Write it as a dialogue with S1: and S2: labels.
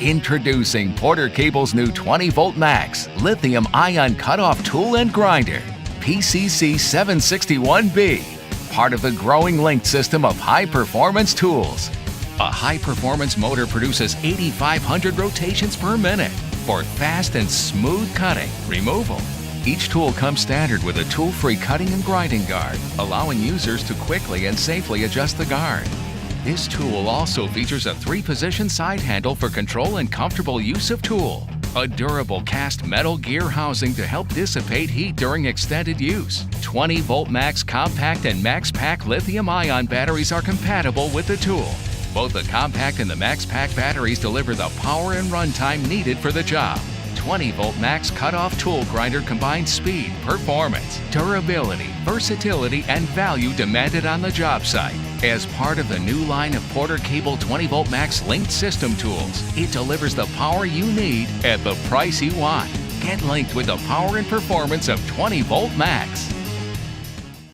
S1: Introducing Porter Cable's new 20-volt max lithium-ion cutoff tool and grinder, PCC 761B, part of the growing linked system of high-performance tools. A high-performance motor produces 8,500 rotations per minute for fast and smooth cutting, removal. Each tool comes standard with a tool-free cutting and grinding guard, allowing users to quickly and safely adjust the guard. This tool also features a 3-position side handle for control and comfortable use of tool, a durable cast metal gear housing to help dissipate heat during extended use. 20-volt max compact and max pack lithium-ion batteries are compatible with the tool. Both the compact and the max pack batteries deliver the power and runtime needed for the job. 20-volt max cutoff tool grinder combines speed, performance, durability, versatility, and value demanded on the job site. As part of the new line of Porter Cable 20-volt max linked system tools, it delivers the power you need at the price you want. Get linked with the power and performance of 20-volt max.